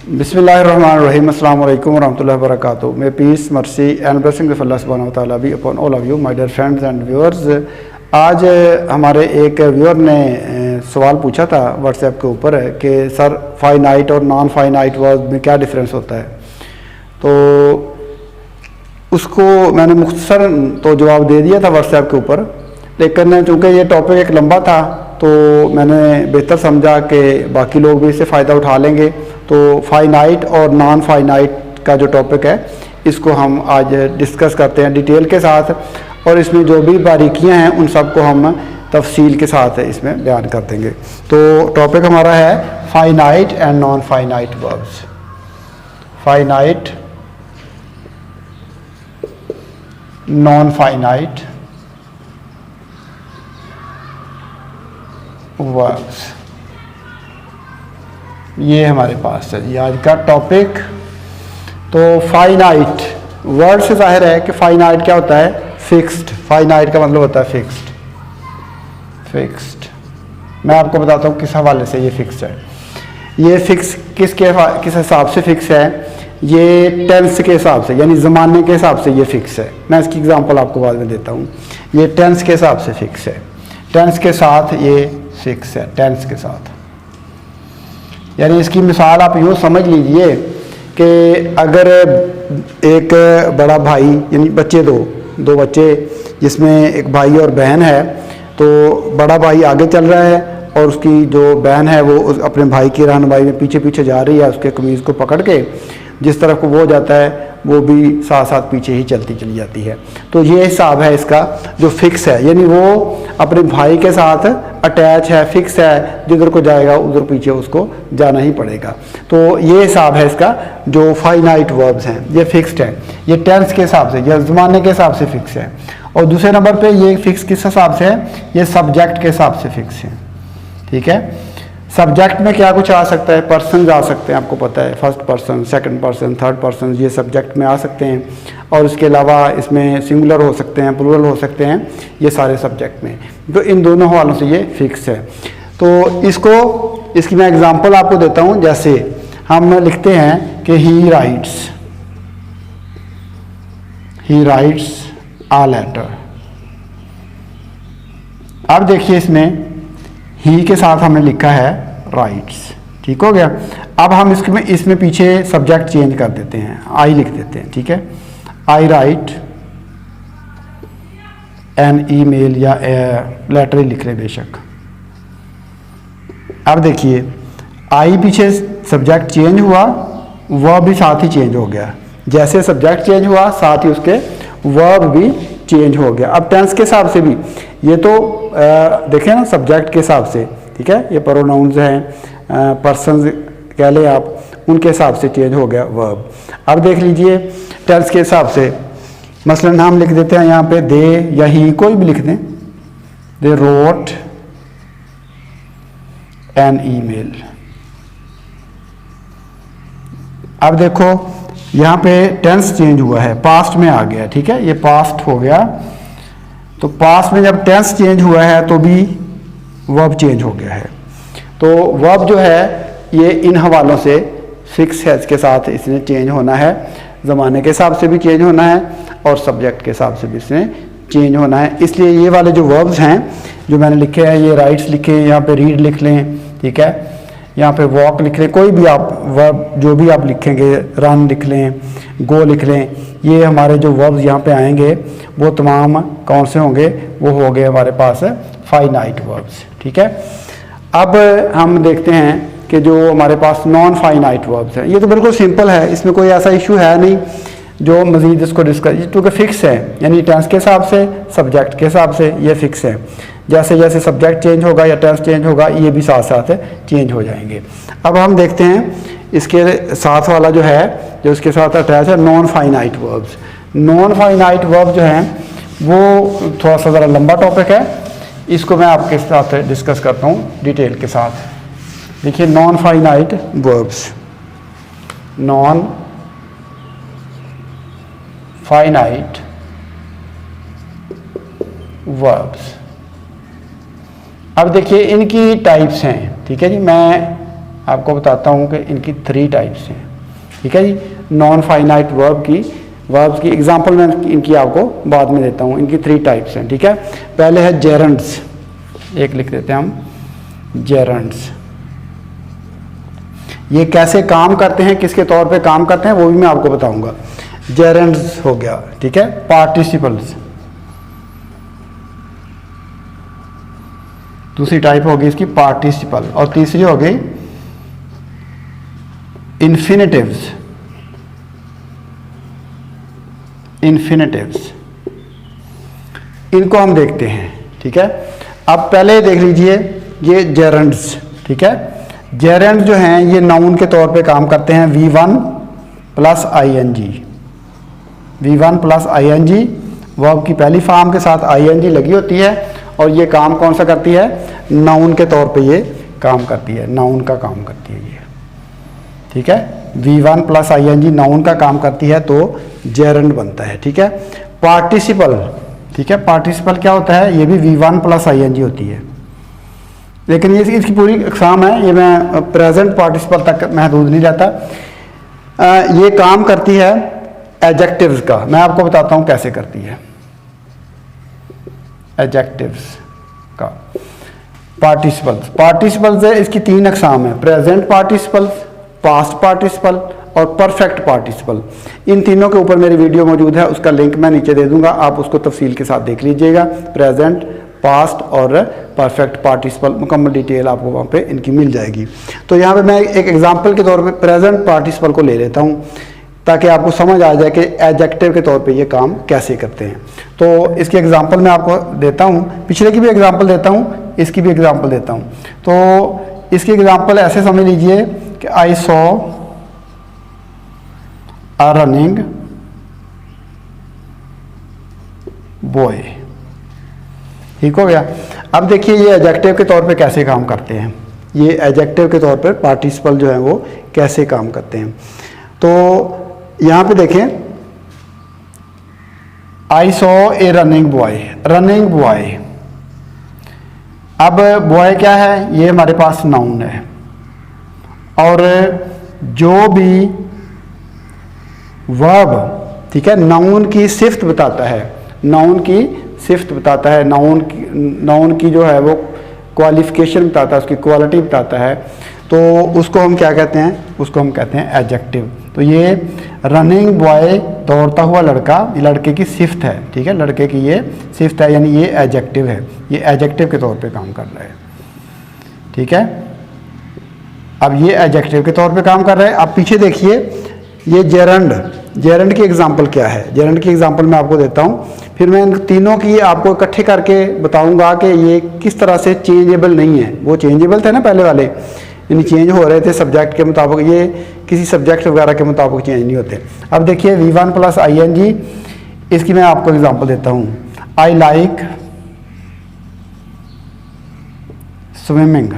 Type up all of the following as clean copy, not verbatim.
Bismillahirrahmanirrahim. Assalamualaikum warahmatullahi wabarakatuh. May peace, mercy and blessings of Allah subhanahu wa ta'ala be upon all of you, my dear friends and viewers. आज हमारे एक viewer ने सवाल पूछा था WhatsApp के ऊपर कि सर फाइनाइट और नॉन फाइनाइट वर्ब में क्या डिफरेंस होता है। तो उसको मैंने मुख्तसर तो जवाब दे दिया था व्हाट्सएप के ऊपर, लेकिन चूँकि ये टॉपिक एक लंबा था तो मैंने बेहतर समझा कि बाकी लोग भी इससे फ़ायदा उठा लेंगे। तो फाइनाइट और नॉन फाइनाइट का जो टॉपिक है इसको हम आज डिस्कस करते हैं डिटेल के साथ, और इसमें जो भी बारीकियां हैं उन सबको हम तफसील के साथ इसमें बयान कर देंगे। तो टॉपिक हमारा है finite and non finite verbs. Finite, non finite verbs, ये हमारे पास है ये आज का टॉपिक। तो फाइनाइट वर्ड से जाहिर है कि फाइनाइट क्या होता है, फिक्स्ड। फाइनाइट का मतलब होता है फिक्स्ड। फिक्स्ड मैं आपको बताता हूँ किस हवाले से ये फिक्स है। ये फिक्स किस हिसाब से फिक्स है, ये टेंस के हिसाब से, यानी ज़माने के हिसाब से ये फिक्स है। मैं इसकी एग्जांपल आपको बाद में देता हूँ। ये टेंस के हिसाब से फिक्स है, टेंस के साथ ये फिक्स है, टेंस के साथ। यानी इसकी मिसाल आप यूँ समझ लीजिए कि अगर एक बड़ा भाई, यानी बच्चे दो बच्चे जिसमें एक भाई और बहन है, तो बड़ा भाई आगे चल रहा है और उसकी जो बहन है वो अपने भाई की रहनुमाई में पीछे पीछे जा रही है, उसके कमीज़ को पकड़ के जिस तरफ को वो जाता है वो भी साथ साथ पीछे ही चलती चली जाती है। तो ये हिसाब है इसका जो फिक्स है, यानी वो अपने भाई के साथ अटैच है, फिक्स है, जिधर को जाएगा उधर पीछे उसको जाना ही पड़ेगा। तो ये हिसाब है इसका जो फाइनाइट वर्ब्स हैं, ये फिक्स्ड है, ये टेंस के हिसाब से या ज़माने के हिसाब से फिक्स है। और दूसरे नंबर पे ये फिक्स किस हिसाब से है, ये सब्जेक्ट के हिसाब से फिक्स है। ठीक है, सब्जेक्ट में क्या कुछ आ सकता है, पर्सन आ सकते हैं, आपको पता है, first person, second person, third person, ये सब्जेक्ट में आ सकते हैं। और इसके अलावा इसमें सिंगुलर हो सकते हैं, प्लूरल हो सकते हैं, ये सारे सब्जेक्ट में। तो इन दोनों हवालों से ये फिक्स है। तो इसकी मैं एग्जांपल आपको देता हूँ। जैसे हम लिखते हैं कि ही राइट्स आ लेटर। अब देखिए इसमें ही के साथ हमने लिखा है राइट्स, ठीक हो गया। अब हम इसमें पीछे सब्जेक्ट चेंज कर देते हैं, आई लिख देते हैं। ठीक है, आई राइट एन ईमेल या लेटर ही लिख रहे बेशक। अब देखिए आई पीछे सब्जेक्ट चेंज हुआ, वह भी साथ ही चेंज हो गया। जैसे सब्जेक्ट चेंज हुआ साथ ही उसके वर्ब भी चेंज हो गया। अब टेंस के हिसाब से भी ये तो देखें ना, सब्जेक्ट के हिसाब से, ठीक है, ये प्रोनाउंस हैं, पर्सन कह लें आप, उनके हिसाब से चेंज हो गया वर्ब। अब देख लीजिए टेंस के हिसाब से, मसलन हम लिख देते हैं यहाँ पे दे या ही, कोई भी लिख दें, दे रोट एन ईमेल। अब देखो यहाँ पे टेंस चेंज हुआ है, पास्ट में आ गया। ठीक है, ये पास्ट हो गया। तो पास्ट में जब टेंस चेंज हुआ है तो भी वर्ब चेंज हो गया है। तो वर्ब जो है ये इन हवालों से फिक्स है, इसके साथ इसने चेंज होना है, ज़माने के हिसाब से भी चेंज होना है और सब्जेक्ट के हिसाब से भी इसने चेंज होना है। इसलिए ये वाले जो वर्ब्स हैं जो मैंने लिखे हैं, ये राइट्स लिखे हैं, यहाँ पे रीड लिख लें, ठीक है, यहाँ पे वॉक लिख लें, कोई भी आप वर्ब जो भी आप लिखेंगे, रन लिख लें, गो लिख लें, ये हमारे जो वर्ब्स यहाँ पे आएंगे वो तमाम कौन से होंगे, वो हो गए हमारे पास फाइनाइट वर्ब्स। ठीक है, अब हम देखते हैं कि जो हमारे पास नॉन फाइनाइट वर्ब्स हैं, ये तो बिल्कुल सिंपल है, इसमें कोई ऐसा इशू है नहीं जो मज़ीद इसको डिस्कस, क्योंकि फिक्स है, यानी टेंस के हिसाब से, सब्जेक्ट के हिसाब से ये फिक्स है। जैसे जैसे सब्जेक्ट चेंज होगा या टेंस चेंज होगा, ये भी साथ साथ चेंज हो जाएंगे। अब हम देखते हैं इसके साथ वाला जो है, जो इसके साथ अटैच है, non finite verbs. Non finite verb जो हैं वो थोड़ा सा ज़रा लंबा टॉपिक है, इसको मैं आपके साथ डिस्कस करता हूँ डिटेल के साथ। देखिए non finite verbs, non finite verbs. अब देखिए इनकी टाइप्स हैं, ठीक है जी। मैं आपको बताता हूँ कि इनकी 3 टाइप्स हैं, ठीक है जी। नॉन फाइनाइट वर्ब्स की एग्जांपल मैं इनकी आपको बाद में देता हूँ। इनकी 3 टाइप्स हैं, ठीक है। पहले है जेरंड्स, एक लिख देते हैं हम जेरंड्स। ये कैसे काम करते हैं, किसके तौर पे काम करते हैं वो भी मैं आपको बताऊंगा। जेरंड्स हो गया, ठीक है। पार्टिसिपल्स, दूसरी टाइप होगी इसकी पार्टिसिपल, और तीसरी हो गई इन्फिनेटिव्स। इनको हम देखते हैं, ठीक है। अब पहले देख लीजिए ये जेरंड्स, ठीक है। जेरंड जो हैं ये नाउन के तौर पे काम करते हैं। V1 plus ING, V1 plus ING, verb की पहली फॉर्म के साथ ING लगी होती है, और ये काम कौन सा करती है, नाउन के तौर पे ये काम करती है, नाउन का काम करती है ये, ठीक है। V1 प्लस ING नाउन का काम करती है तो जेरंड बनता है, ठीक है। पार्टिसिपल, ठीक है। पार्टिसिपल क्या होता है, ये भी V1 प्लस ING होती है, लेकिन ये इसकी पूरी अक़साम है, ये मैं प्रेजेंट पार्टिसिपल तक महदूद नहीं रहता। ये काम करती है एडजेक्टिव्स का, मैं आपको बताता हूँ कैसे करती है एडजेक्टिव्स का। पार्टिसिपल्स है, इसकी 3 अक़साम है, प्रेजेंट पार्टिसिपल्स, पास्ट पार्टिसिपल और परफेक्ट पार्टिसिपल। इन तीनों के ऊपर मेरी वीडियो मौजूद है, उसका लिंक मैं नीचे दे दूंगा, आप उसको तफसील के साथ देख लीजिएगा। प्रेजेंट, पास्ट और परफेक्ट पार्टिसिपल मुकम्मल डिटेल आपको वहाँ पे इनकी मिल जाएगी। तो यहाँ पे मैं एक एग्जांपल के तौर पे प्रेजेंट पार्टिसिपल को ले लेता हूँ, ताकि आपको समझ आ जाए कि एडजेक्टिव के तौर पे ये काम कैसे करते हैं। तो इसकी एग्जांपल मैं आपको देता हूँ, पिछले की भी एग्जांपल देता हूँ, इसकी भी एग्जांपल देता हूँ। तो इसकी एग्जांपल ऐसे समझ लीजिए कि I saw a running boy, ठीक हो गया। अब देखिए ये एडजेक्टिव के तौर पे कैसे काम करते हैं, ये एडजेक्टिव के तौर पे पार्टिसिपल जो है वो कैसे काम करते हैं। तो यहाँ पे देखें, I saw a running boy, running boy. अब बॉय क्या है, ये हमारे पास नाउन है, और जो भी वर्ब, ठीक है, नाउन की सिफ्त बताता है, नाउन की सिफ्त बताता है, नाउन की जो है वो क्वालिफिकेशन बताता है, उसकी क्वालिटी बताता है, तो उसको हम क्या कहते हैं, उसको हम कहते हैं एडजेक्टिव। तो ये रनिंग बॉय, दौड़ता हुआ लड़का, ये लड़के की सिफ्त है, ठीक है, लड़के की ये सिफ्त है, यानी ये एडजेक्टिव है, ये एडजेक्टिव के तौर पे काम कर रहा है, ठीक है। अब ये एडजेक्टिव के तौर पे काम कर रहा है। अब पीछे देखिए ये जेरंड की एग्जांपल क्या है, जेरंड की एग्जांपल मैं आपको देता हूँ, फिर मैं इन तीनों की आपको इकट्ठे करके बताऊंगा कि ये किस तरह से चेंजेबल नहीं है। वो चेंजेबल थे ना पहले वाले, यानी चेंज हो रहे थे सब्जेक्ट के मुताबिक, ये किसी सब्जेक्ट वगैरह के मुताबिक चेंज नहीं होते। अब देखिए V1 प्लस ING, इसकी मैं आपको एग्जांपल देता हूँ। I like swimming,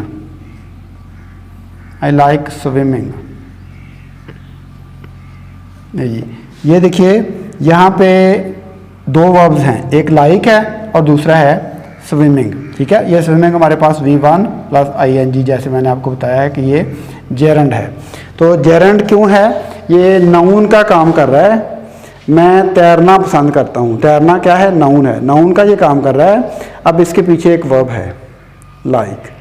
I like swimming. ये देखिए यहाँ पे 2 वर्ब्स हैं, एक लाइक है और दूसरा है स्विमिंग, ठीक है। ये स्विमिंग हमारे पास V1 प्लस ING, जैसे मैंने आपको बताया है कि ये जेरंड है। तो जेरंड क्यों है, ये नाउन का काम कर रहा है। मैं तैरना पसंद करता हूँ, तैरना क्या है, नाउन है, नाउन का ये काम कर रहा है। अब इसके पीछे एक वर्ब है लाइक,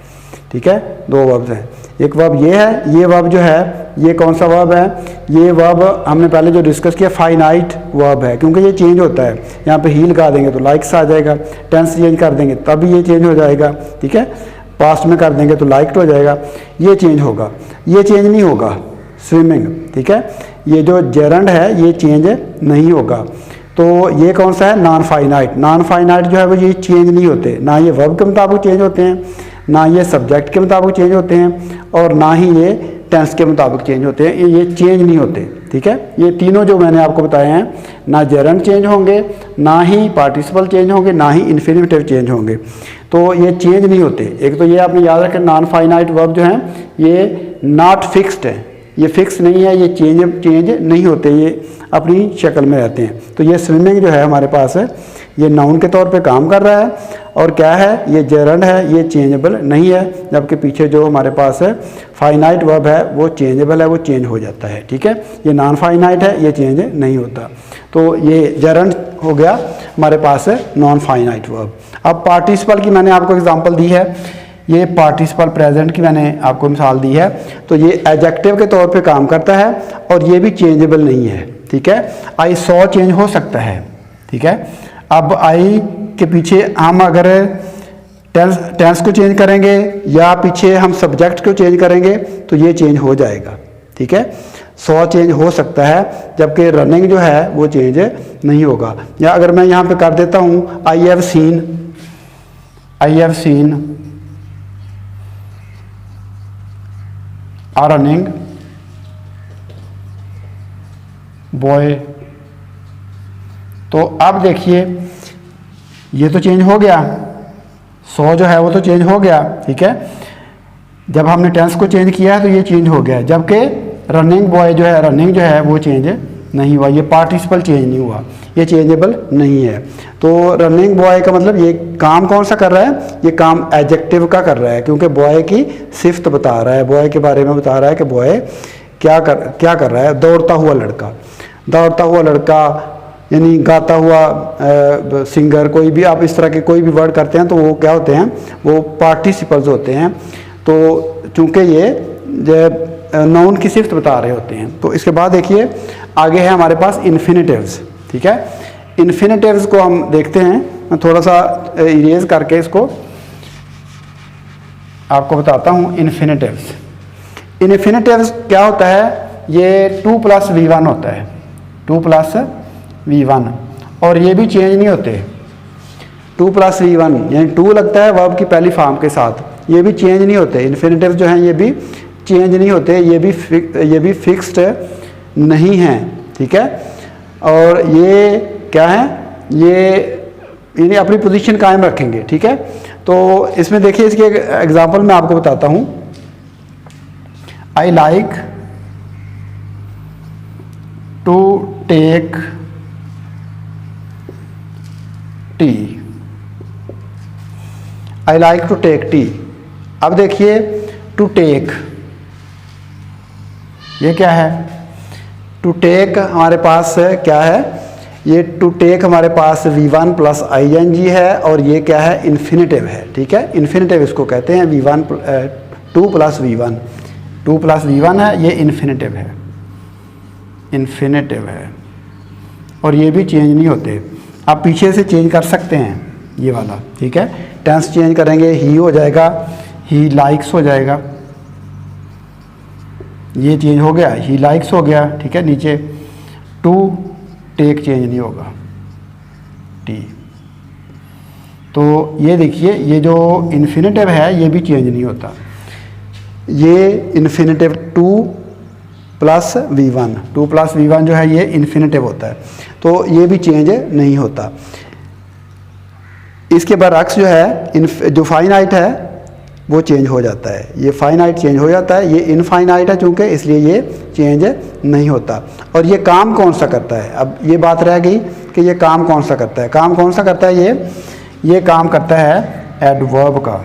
ठीक है, 2 वर्ब्स हैं, एक वर्ब ये है, ये वर्ब जो है ये कौन सा वर्ब है, ये वर्ब हमने पहले जो डिस्कस किया फाइनाइट वर्ब है, क्योंकि ये चेंज होता है। यहाँ पे ही लगा देंगे तो लाइक्स आ जाएगा, टेंस चेंज कर देंगे तब ये चेंज हो जाएगा, ठीक है। पास्ट में कर देंगे तो लाइक्ड हो जाएगा, ये चेंज होगा, ये चेंज नहीं होगा स्विमिंग, ठीक है। ये जो जेरंड है ये चेंज नहीं होगा। तो ये कौन सा है, नॉन फाइनाइट। नॉन फाइनाइट जो है वो ये चेंज नहीं होते, ना ये वर्ब के मुताबिक चेंज होते हैं, ना ये सब्जेक्ट के मुताबिक चेंज होते हैं, और ना ही ये टेंस के मुताबिक चेंज होते हैं, ये चेंज नहीं होते, ठीक है। ये तीनों जो मैंने आपको बताए हैं, ना जेरंड चेंज होंगे, ना ही पार्टिसिपल चेंज होंगे, ना ही इन्फिनिटिव चेंज होंगे, तो ये चेंज नहीं होते। एक तो ये आपने याद रखें, नॉन फाइनाइट वर्ब जो हैं ये नॉट फिक्स्ड है, ये फिक्स नहीं है, ये चेंज नहीं होते, ये अपनी शक्ल में रहते हैं। तो ये स्विमिंग जो है हमारे पास है, ये नाउन के तौर पे काम कर रहा है, और क्या है, ये जेरंड है, ये चेंजेबल नहीं है, जबकि पीछे जो हमारे पास है फाइनाइट वर्ब है वो चेंजेबल है, वो चेंज हो जाता है। ठीक है, ये नॉन फाइनाइट है, ये चेंज नहीं होता। तो ये जेरंड हो गया हमारे पास है नॉन फाइनाइट वर्ब। अब पार्टिसिपल की मैंने आपको एग्जांपल दी है, ये पार्टिसिपल प्रेजेंट की मैंने आपको मिसाल दी है। तो ये एडजेक्टिव के तौर पे काम करता है और ये भी चेंजेबल नहीं है। ठीक है, आई सॉ चेंज हो सकता है। ठीक है, अब आई के पीछे हम अगर टेंस को चेंज करेंगे या पीछे हम सब्जेक्ट को चेंज करेंगे तो ये चेंज हो जाएगा। ठीक है, सॉ चेंज हो सकता है, जबकि रनिंग जो है वो चेंज नहीं होगा। या अगर मैं यहाँ पे कर देता हूँ I have seen a running boy, तो अब देखिए ये तो चेंज हो गया, सो जो है वो तो चेंज हो गया। ठीक है, जब हमने टेंस को चेंज किया है तो ये चेंज हो गया, जबकि रनिंग बॉय जो है, रनिंग जो है वो चेंज नहीं हुआ, ये पार्टिसिपल चेंज नहीं हुआ, ये चेंजेबल नहीं है। तो रनिंग बॉय का मतलब ये काम कौन सा कर रहा है, ये काम एडजेक्टिव का कर रहा है, क्योंकि बॉय की सिफ्त बता रहा है, बॉय के बारे में बता रहा है कि बॉय क्या कर रहा है, दौड़ता हुआ लड़का यानी गाता हुआ सिंगर, कोई भी आप इस तरह के कोई भी वर्ड करते हैं तो वो क्या होते हैं, वो पार्टिसिपल्स होते हैं। तो चूंकि ये नाउन की सिफ्त बता रहे होते हैं। तो इसके बाद देखिए आगे है हमारे पास इन्फिनेटिव्स। ठीक है, इन्फिनेटिव्स को हम देखते हैं, मैं थोड़ा सा इरेज करके इसको आपको बताता हूँ। इन्फिनेटिव्स क्या होता है, ये 2+V1 होता है, 2+V1, और ये भी चेंज नहीं होते। 2+V1 यानी 2 लगता है वर्ब की पहली फॉर्म के साथ, ये भी चेंज नहीं होते। इन्फिनेटिव जो हैं ये भी चेंज नहीं होते, ये भी फिक्स्ड नहीं हैं। ठीक है, और ये क्या है, ये यानी अपनी पोजीशन कायम रखेंगे। ठीक है, तो इसमें देखिए इसके एग्जांपल मैं आपको बताता हूँ। I like to take tea, I like to take tea. अब देखिए टू टेक, ये क्या है, टू टेक हमारे पास क्या है, ये टू टेक हमारे पास V1 + ing है, और ये क्या है, इन्फिनेटिव है। ठीक है, इन्फिनेटिव इसको कहते हैं, 2+V1 है, ये इन्फिनेटिव है, और ये भी चेंज नहीं होते। आप पीछे से चेंज कर सकते हैं ये वाला। ठीक है, टेंस चेंज करेंगे, ही हो जाएगा, ही लाइक्स हो जाएगा, ये चेंज हो गया, ही लाइक्स हो गया। ठीक है, नीचे टू टेक चेंज नहीं होगा, टी। तो ये देखिए ये जो इन्फिनेटिव है ये भी चेंज नहीं होता, ये इन्फिनेटिव 2+V1 जो है ये इन्फिनेटिव होता है, तो ये भी चेंज नहीं होता। इसके बरअक्स जो है जो फाइनाइट है वो चेंज हो जाता है, ये फाइनाइट चेंज हो जाता है, ये इनफाइनाइट है चूँकि, इसलिए ये चेंज नहीं होता। और ये काम कौन सा करता है, अब ये बात रह गई कि ये काम कौन सा करता है। काम कौन सा करता है, ये काम करता है एडवर्ब का।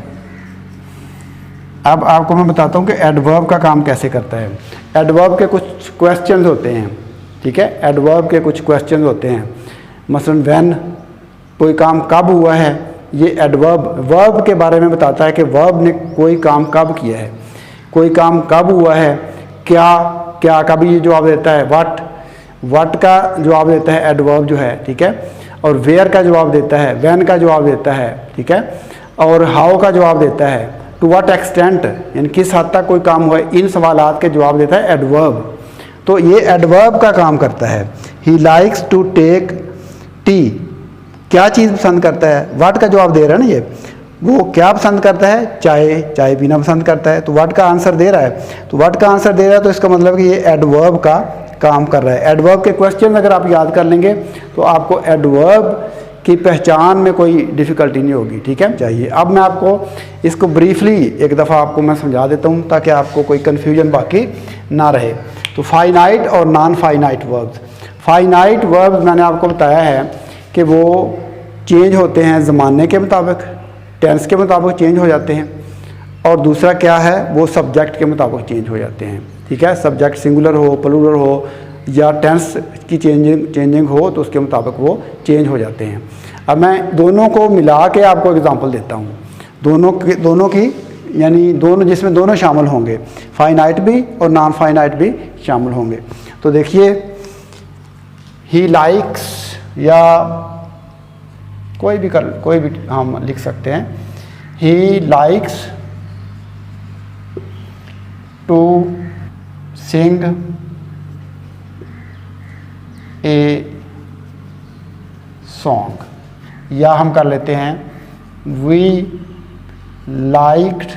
अब आपको मैं बताता हूँ कि एडवर्ब का काम कैसे करता है। एडवर्ब के कुछ क्वेश्चंस होते हैं। ठीक है, एडवर्ब के कुछ क्वेश्चंस होते हैं, मसलन व्हेन, कोई काम कब हुआ है, ये एडवर्ब वर्ब के बारे में बताता है कि वर्ब ने कोई काम कब किया है, कोई काम कब हुआ है, क्या का भी जवाब देता है, व्हाट का जवाब देता है एडवर्ब जो है। ठीक है, और वेयर का जवाब देता है, व्हेन का जवाब देता है। ठीक है, और हाउ का जवाब देता है, टू व्हाट एक्सटेंट यानी किस हद तक कोई काम हुआ है, इन सवालात के जवाब देता है एडवर्ब। तो ये एडवर्ब का काम करता है। He likes to take tea, क्या चीज़ पसंद करता है, व्हाट का जवाब दे रहा है ना, ये वो क्या पसंद करता है, चाय पीना पसंद करता है, तो व्हाट का आंसर दे रहा है। तो व्हाट का आंसर दे रहा है तो इसका मतलब कि ये एडवर्ब का काम कर रहा है। एडवर्ब के क्वेश्चन अगर आप याद कर लेंगे तो आपको एडवर्ब की पहचान में कोई डिफ़िकल्टी नहीं होगी। ठीक है, चाहिए। अब मैं आपको इसको ब्रीफली एक दफ़ा आपको मैं समझा देता हूँ ताकि आपको कोई कन्फ्यूजन बाकी ना रहे। तो फाइनाइट और non finite verbs. Finite verbs मैंने आपको बताया है कि वो चेंज होते हैं ज़माने के मुताबिक, टेंस के मुताबिक चेंज हो जाते हैं, और दूसरा क्या है वो सब्जेक्ट के मुताबिक चेंज हो जाते हैं। ठीक है, सब्जेक्ट सिंगुलर हो, प्लूरल हो या टेंस की चेंजिंग हो तो उसके मुताबिक वो चेंज हो जाते हैं। अब मैं दोनों को मिला के आपको एग्जांपल देता हूँ, दोनों की यानी दोनों जिसमें दोनों शामिल होंगे, फाइनाइट भी और नॉन फाइनाइट भी शामिल होंगे। तो देखिए, ही लाइक्स या कोई भी हम लिख सकते हैं, he likes to sing a song, या हम कर लेते हैं we liked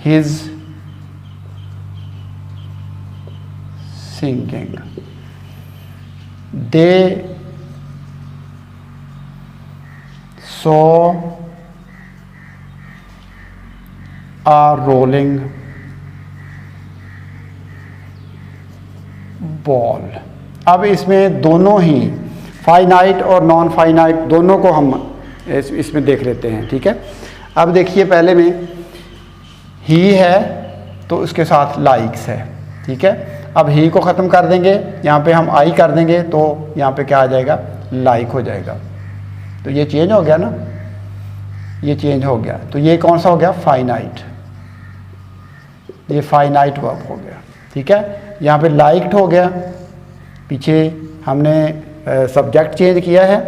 his singing, they saw a rolling ball. अब इसमें दोनों ही फाइनाइट और नॉन फाइनाइट दोनों को हम इसमें देख लेते हैं। ठीक है, अब देखिए पहले में ही है तो उसके साथ लाइक्स है। ठीक है, अब ही को ख़त्म कर देंगे, यहाँ पे हम आई कर देंगे तो यहाँ पे क्या आ जाएगा, लाइक हो जाएगा। तो ये चेंज हो गया ना, ये चेंज हो गया। तो ये कौन सा हो गया, फाइनाइट, ये फाइनाइट वर्ब हो गया। ठीक है, यहाँ पे लाइक्ड हो गया, पीछे हमने सब्जेक्ट चेंज किया है,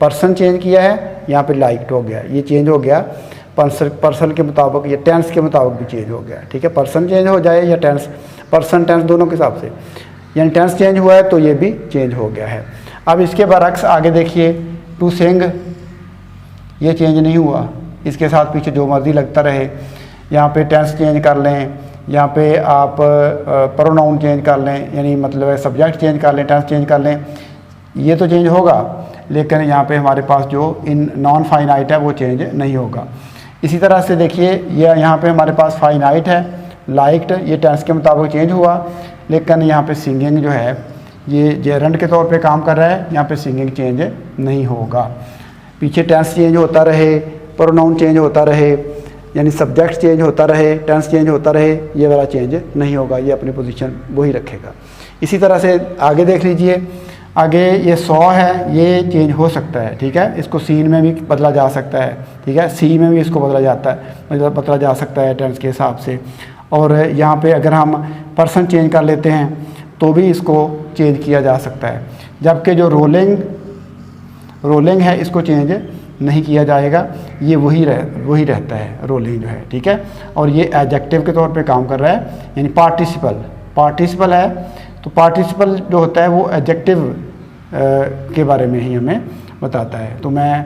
पर्सन चेंज किया है, यहाँ पे लाइक्ड हो गया, ये चेंज हो गया पर्सन के मुताबिक या टेंस के मुताबिक भी चेंज हो गया। ठीक है, पर्सन चेंज हो जाए या टेंस, पर्सन टेंस दोनों के हिसाब से, यानी टेंस चेंज हुआ है तो ये भी चेंज हो गया है। अब इसके बरक्स आगे देखिए, टू सिंग, ये चेंज नहीं हुआ, इसके साथ पीछे जो मर्ज़ी लगता रहे। यहाँ पे टेंस चेंज कर लें, यहाँ पे आप प्रोनाउन चेंज कर लें, यानी मतलब सब्जेक्ट चेंज कर लें, टेंस चेंज कर लें, ये तो चेंज होगा, लेकिन यहाँ पे हमारे पास जो इन नॉन फाइनाइट है वो चेंज नहीं होगा। इसी तरह से देखिए, ये यहाँ पे हमारे पास फाइनाइट है, लाइक्ड, ये टेंस के मुताबिक चेंज हुआ, लेकिन यहाँ पे सिंगिंग जो है ये जेरंड के तौर पे काम कर रहा है, यहाँ पे सिंगिंग चेंज नहीं होगा। पीछे टेंस चेंज होता रहे, प्रोनाउन चेंज होता रहे, यानी सब्जेक्ट चेंज होता रहे, टेंस चेंज होता रहे, ये वाला चेंज नहीं होगा, ये अपनी पोजीशन वही रखेगा। इसी तरह से आगे देख लीजिए, आगे ये 100 है, ये चेंज हो सकता है। ठीक है, इसको सीन में भी बदला जा सकता है। ठीक है, सी में भी इसको बदला जा सकता है टेंस के हिसाब से। और यहाँ पे अगर हम पर्सन चेंज कर लेते हैं तो भी इसको चेंज किया जा सकता है, जबकि जो रोलिंग है इसको चेंज नहीं किया जाएगा, ये वही रहता है रोलिंग जो है। ठीक है, और ये एडजेक्टिव के तौर पे काम कर रहा है, यानी पार्टिसिपल है, तो पार्टिसिपल जो होता है वो एडजेक्टिव के बारे में ही हमें बताता है। तो मैं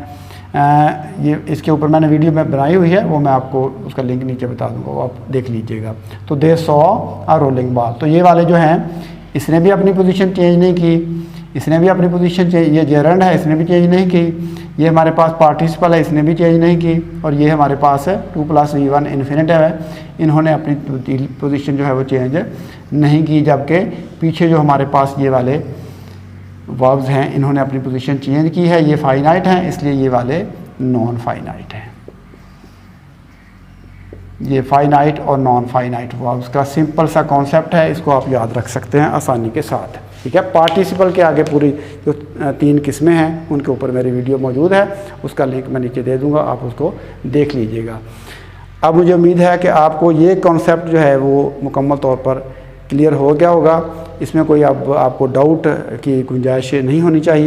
ये इसके ऊपर मैंने वीडियो में बनाई हुई है, वो मैं आपको उसका लिंक नीचे बता दूंगा, वो आप देख लीजिएगा। तो they saw a rolling ball, तो ये वाले जो हैं इसने भी अपनी पोजीशन चेंज नहीं की, इसने भी अपनी पोजीशन चेंज, ये जेरंड है इसने भी चेंज नहीं की, ये हमारे पास पार्टिसिपल है इसने भी चेंज नहीं की, और ये हमारे पास है 2+V1 इन्फिनेटिव है, इन्होंने अपनी पोजीशन जो है वो चेंज नहीं की, जबकि पीछे जो हमारे पास ये वाले वर्ब्स हैं इन्होंने अपनी पोजीशन चेंज की है। ये फाइनाइट हैं, इसलिए ये वाले नॉन फाइनाइट हैं। ये फाइनाइट और नॉन फाइनाइट वर्ब्स का सिंपल सा कॉन्सेप्ट है, इसको आप याद रख सकते हैं आसानी के साथ। ठीक है, पार्टिसिपल के आगे पूरी जो 3 किस्में हैं उनके ऊपर मेरी वीडियो मौजूद है, उसका लिंक मैं नीचे दे दूंगा, आप उसको देख लीजिएगा। अब मुझे उम्मीद है कि आपको ये कॉन्सेप्ट जो है वो मुकम्मल तौर पर क्लियर हो गया होगा, इसमें कोई अब आपको डाउट की गुंजाइश नहीं होनी चाहिए।